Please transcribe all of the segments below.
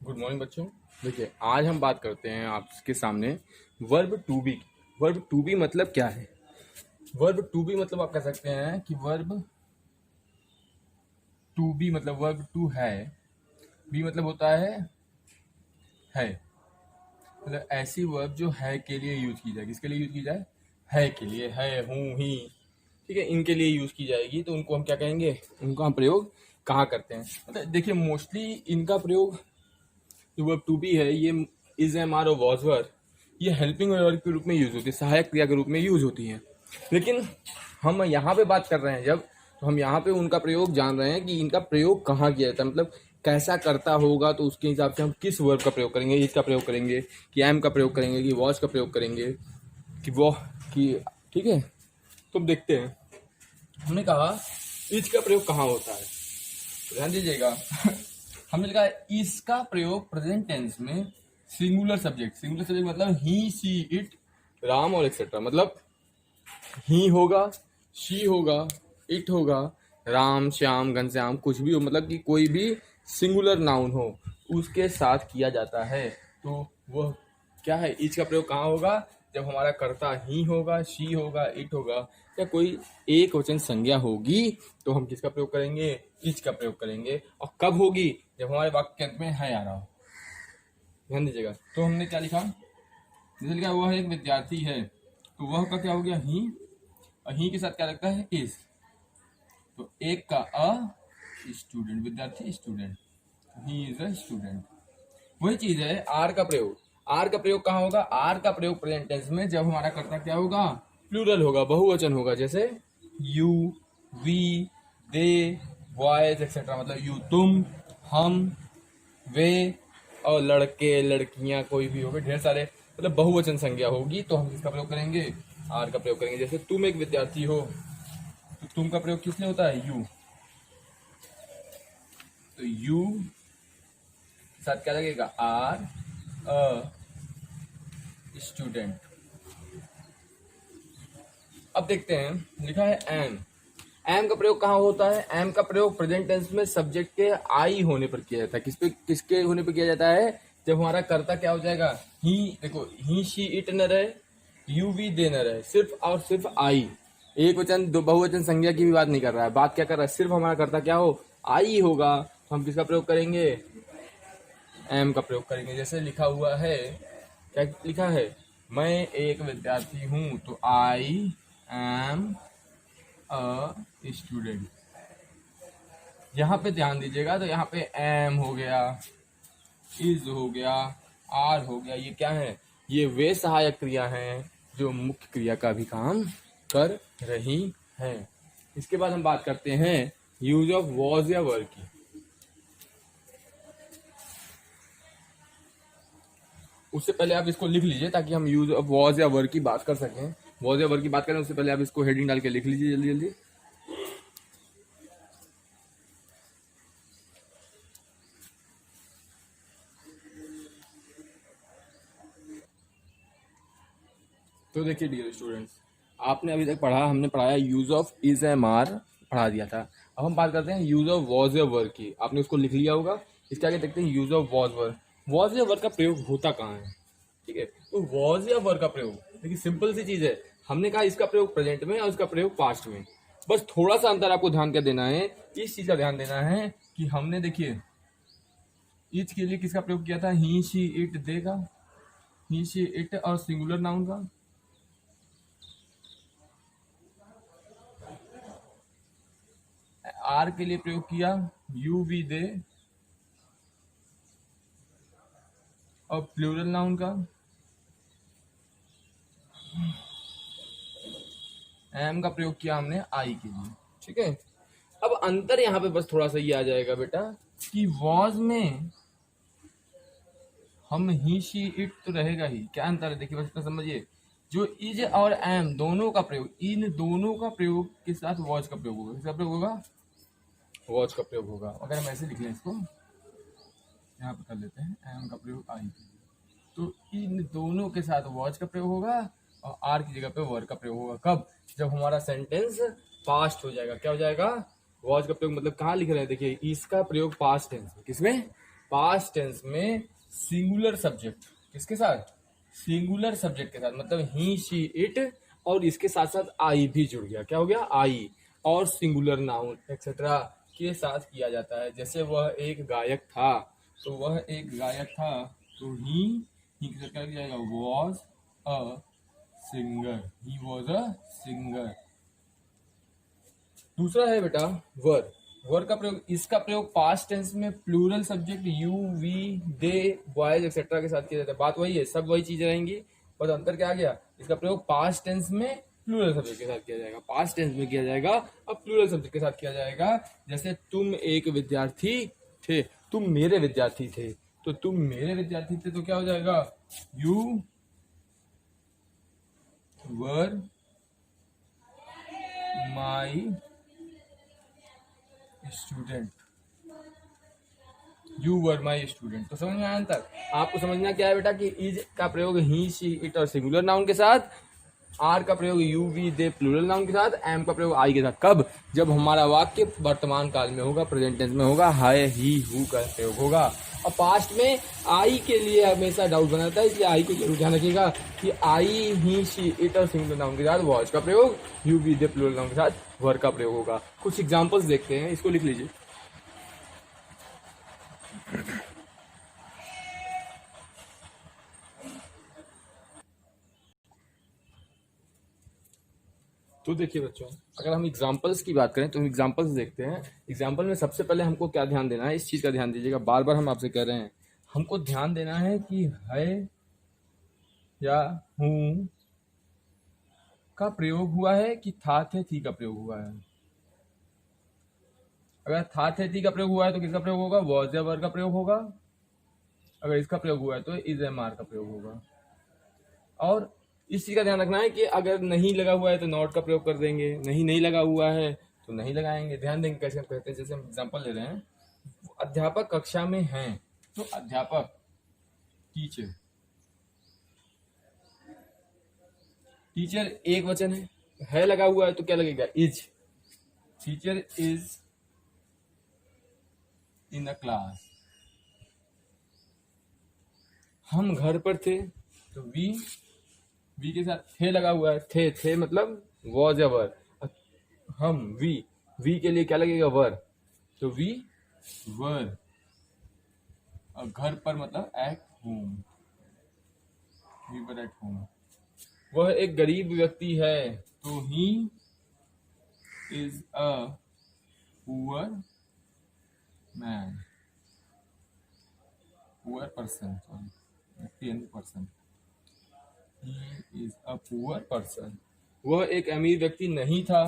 Good morning बच्चों। देखिए, आज हम बात करते हैं आपके सामने वर्ब टू बी की। वर्ब टू बी मतलब क्या है? वर्ब टू बी मतलब आप कह सकते हैं कि वर्ब टू बी मतलब वर्ब टू है। बी मतलब होता है मतलब ऐसी वर्ब जो है के लिए यूज की जाए। किसके लिए यूज की जाए? है के लिए, है, हूँ, ही, ठीक है, इनके लिए यूज की जाएगी। तो उनको हम क्या कहेंगे? उनको हम प्रयोग कहाँ करते हैं? मतलब देखिए, मोस्टली इनका प्रयोग जो वर्ब टू बी है, ये इज एम आर और वॉज वर, ये हेल्पिंग वर्ब के रूप में यूज होती है, सहायक क्रिया के रूप में यूज होती है। लेकिन हम यहाँ पे बात कर रहे हैं जब, तो हम यहाँ पे उनका प्रयोग जान रहे हैं कि इनका प्रयोग कहाँ किया जाता है, मतलब कैसा करता होगा। तो उसके हिसाब से हम किस वर्ब का प्रयोग करेंगे, इज का प्रयोग करेंगे कि एम का प्रयोग करेंगे कि वॉज का प्रयोग करेंगे कि वो कि, ठीक है। तो अब देखते हैं, हमने कहा इज का प्रयोग कहाँ होता है, तो ध्यान दीजिएगा। हमने लिखा है इसका प्रयोग प्रेजेंट टेंस में सिंगुलर सब्जेक्ट मतलब ही, सी, इट, राम और एक्सेट्रा। मतलब ही होगा, शी होगा, इट होगा, राम, श्याम, घनश्याम, कुछ भी हो, मतलब कि कोई भी सिंगुलर नाउन हो उसके साथ किया जाता है। तो वह क्या है? इच का प्रयोग कहाँ होगा? जब हमारा कर्ता ही होगा, शी होगा, इट होगा, या कोई एक वचन संज्ञा होगी, तो हम किसका प्रयोग करेंगे? इच का प्रयोग करेंगे। और कब होगी? जब हमारे वाक्य के अंत में है आ रहा हो। ध्यान दीजिएगा। तो हमने क्या लिखा? जैसे लिखा वह एक विद्यार्थी है, तो वह का क्या हो गया? ही, और ही के साथ क्या लगता है? इज। तो एक का अ स्टूडेंट, विद्यार्थी, student, he is a student. वही चीज है आर का प्रयोग। आर का प्रयोग कहाँ होगा? आर का प्रयोग प्रेजेंट टेंस में जब हमारा कर्ता क्या होगा? प्लूरल होगा, बहुवचन होगा। जैसे you, we, they, boys etcetera. मतलब यू तुम, हम, वे, और लड़के लड़कियां, कोई भी होगा, ढेर सारे, मतलब बहुवचन संज्ञा होगी, तो हम किसका प्रयोग करेंगे? आर का प्रयोग करेंगे। जैसे तुम एक विद्यार्थी हो, तो तुम का प्रयोग किस लिए होता है? यू। तो यू साथ क्या लगेगा? Are a student. अब देखते हैं, लिखा है एम। एम का प्रयोग कहाँ होता है? एम का प्रयोग प्रेजेंट टेंस में सब्जेक्ट के आई होने पर किया जाता है। किस पे, किसके होने पर किया जाता है? जब हमारा कर्ता क्या हो जाएगा? ही। देखो, ही, शी, इट न रहे, यू, वी, दे न रहे, सिर्फ और सिर्फ आई। एक वचन, दो बहुवचन संज्ञा की भी बात नहीं कर रहा है। बात क्या कर रहा है? सिर्फ हमारा कर्ता क्या हो? आई होगा। तो हम किसका प्रयोग करेंगे? एम का प्रयोग करेंगे। जैसे लिखा हुआ है, क्या लिखा है? मैं एक विद्यार्थी हूं, तो आई एम अ स्टूडेंट। यहाँ पे ध्यान दीजिएगा, तो यहाँ पे एम हो गया, इज हो गया, आर हो गया, ये क्या है? ये वे सहायक क्रिया हैं जो मुख्य क्रिया का भी काम कर रही हैं। इसके बाद हम बात करते हैं यूज ऑफ वॉज या वर की। उससे पहले आप इसको लिख लीजिए ताकि हम यूज ऑफ वॉज या वर की बात कर सकें। वॉज या वर की बात करें उससे पहले आप इसको हेडिंग डाल के लिख लीजिए जल्दी जल्दी। तो देखिए डियर स्टूडेंट्स, आपने अभी तक पढ़ा, हमने पढ़ाया use of is am are, पढ़ा दिया था। अब हम बात करते हैं यूज ऑफ वॉज या वर की। आपने उसको लिख लिया होगा। इसके आगे देखते हैं use of was were. Was या वर का प्रयोग होता कहाँ है? ठीक है, तो वॉज या वर का प्रयोग देखिए सिंपल सी चीज है। हमने कहा इसका प्रयोग प्रेजेंट में और इसका प्रयोग पास्ट में। बस थोड़ा सा अंतर आपको ध्यान क्या देना है, इस चीज का ध्यान देना है कि हमने देखिए इच के लिए किसका प्रयोग किया था? ही, शी, इट, देगा, ही, शी, इट और सिंगुलर नाउन का। आर के लिए प्रयोग किया यू, वी, दे और प्लूरल नाउन का। एम का प्रयोग किया हमने आई के लिए। ठीक है, अब अंतर यहां पे बस थोड़ा सा ये आ जाएगा बेटा कि वॉज में हम ही, शी, इट तो रहेगा ही। क्या अंतर है देखिए, बस इतना समझिए। जो इज और एम दोनों का प्रयोग, इन दोनों का प्रयोग के साथ वॉज का प्रयोग होगा। किसका प्रयोग होगा? वॉच का प्रयोग होगा। अगर हम ऐसे लिख लें इसको, यहाँ पे कर लेते हैं एम का प्रयोग आई के लिए, तो इन दोनों के साथ वॉच का प्रयोग होगा और आर की जगह पे वर का प्रयोग होगा। कब? जब हमारा सेंटेंस पास्ट हो जाएगा। क्या हो जाएगा? वॉच का प्रयोग मतलब कहाँ लिख रहे हैं? देखिए इसका प्रयोग पास्ट टेंस में, किसमें? पास्ट टेंस में सिंगुलर सब्जेक्ट किसके साथ, सिंगुलर सब्जेक्ट के साथ, मतलब ही शी इट, और इसके साथ साथ आई भी जुड़ गया, क्या हो गया, आई, और सिंगुलर नाउन एक्सेट्रा के साथ किया जाता है। जैसे वह एक गायक था, तो वह एक गायक था, तो ही के साथ क्या किया जाएगा, was a singer, he was a singer. दूसरा है बेटा वर। वर का प्रयोग, इसका प्रयोग पास्ट टेंस में plural subject you, we, they, boys etcetera के साथ किया जाता है। बात वही है, सब वही चीजें रहेंगी, बस अंतर क्या आ गया, इसका प्रयोग पास्ट टेंस में प्लूरल सब्जेक्ट के साथ किया जाएगा, पास्ट टेंस में किया जाएगा, अब प्लूरल सब्जेक्ट के साथ किया जाएगा। जैसे तुम एक विद्यार्थी थे, तुम मेरे विद्यार्थी थे, तो तुम मेरे विद्यार्थी थे तो क्या हो जाएगा, you were my student, you were my student. तो समझ में आया अंतर। आपको समझना क्या है बेटा कि इज का प्रयोग ही, शी, इट और सिंगुलर नाउन के साथ, आर का प्रयोग you, we, they plural noun के साथ, एम का प्रयोग आई के साथ। कब, जब हमारा वाक्य वर्तमान काल में होगा, प्रेजेंट टेंस में होगा, हाय, ही, हु का प्रयोग होगा। और पास्ट में आई के लिए हमेशा डाउट बना रहता है, इसलिए आई को जरूर ध्यान रखिएगा कि आई, ही, शी, इट और सिंगुलर नाउन के साथ वॉज का प्रयोग, you, we, they plural noun के साथ वर का प्रयोग होगा। कुछ एग्जाम्पल्स देखते हैं, इसको लिख लीजिए। तो देखिए बच्चों, अगर हम एग्जाम्पल्स की बात करें तो हम एग्जाम्पल्स देखते हैं। एग्जाम्पल में सबसे पहले हमको क्या ध्यान देना है, इस चीज़ का ध्यान दीजिएगा, बार बार हम आपसे कह रहे हैं, हमको ध्यान देना है कि है या हूँ का प्रयोग हुआ है कि था, थे, थी का प्रयोग हुआ है। अगर था, थे, थी का प्रयोग हुआ है तो किसका प्रयोग होगा, वॉज या वर का प्रयोग होगा। अगर इसका प्रयोग हुआ है तो इज एम आर का प्रयोग होगा। और इस चीज का ध्यान रखना है कि अगर नहीं लगा हुआ है तो नॉट का प्रयोग कर देंगे, नहीं लगा हुआ है तो नहीं लगाएंगे। ध्यान देंगे कैसे हम कहते हैं, जैसे हम एग्जांपल ले रहे हैं, अध्यापक कक्षा में हैं, तो अध्यापक टीचर, टीचर एक वचन है लगा हुआ है तो क्या लगेगा, is, teacher is in the class. हम घर पर थे, तो वी के साथ थे लगा हुआ है, थे मतलब वॉज या वर। हम वी के लिए क्या लगेगा, वर, तो वी वर। और घर पर मतलब at home, we were at home. वह एक गरीब व्यक्ति है, तो he is a poor man, poor person, sorry person, he is a poor person. वह एक अमीर व्यक्ति नहीं था,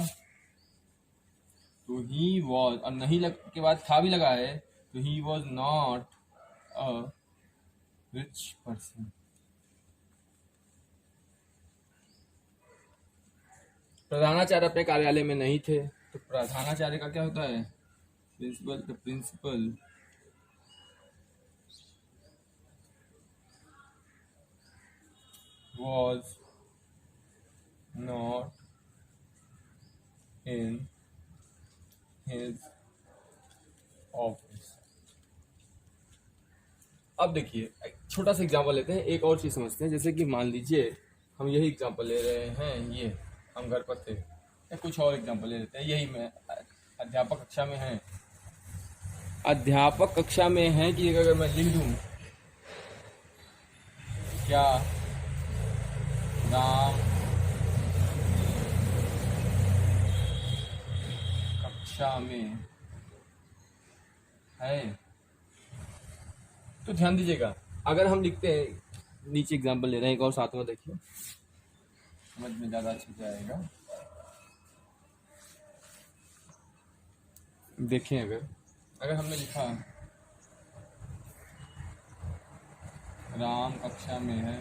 तो ही वॉज, और नहीं लग के बाद था भी लगा है, तो he was not a rich person. प्रधानाचार्य अपने कार्यालय में नहीं थे, तो प्रधानाचार्य का क्या होता है, principal. The principal was not in his office. अब देखिए एक छोटा सा एग्जांपल लेते हैं, एक और चीज समझते हैं। जैसे कि मान लीजिए हम यही एग्जांपल ले रहे हैं, ये हम घर पर थे, या कुछ और एग्जांपल ले लेते हैं, यही मैं, अध्यापक कक्षा में है, अध्यापक कक्षा में है कि अगर मैं लिख दूं, क्या राम कक्षा में है, तो ध्यान दीजिएगा, अगर हम लिखते हैं, नीचे एग्जांपल ले रहे हैं एक और, साथ में देखिए, समझ में ज्यादा अच्छे से आएगा। देखें, अगर हमने लिखा राम कक्षा में है,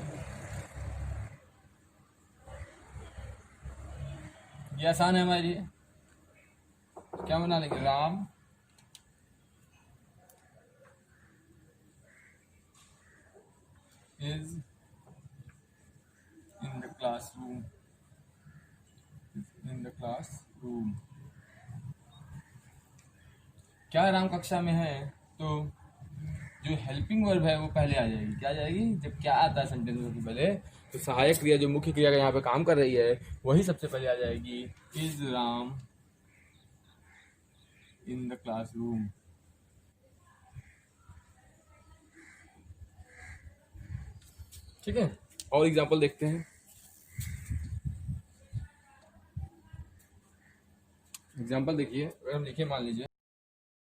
ये आसान है हमारे लिए, क्या बना लेंगे, Ram is in the classroom, in the classroom। क्या राम कक्षा में है, तो जो हेल्पिंग वर्ब है वो पहले आ जाएगी। क्या आ जाएगी? जब क्या आता है सेंटेंस में सबसे पहले, तो सहायक क्रिया जो मुख्य क्रिया का यहाँ पे काम कर रही है वही सबसे पहले आ जाएगी। Is Ram in the classroom. ठीक है, और एग्जाम्पल देखते हैं। एग्जाम्पल देखिए, अगर हम लिखे मान लीजिए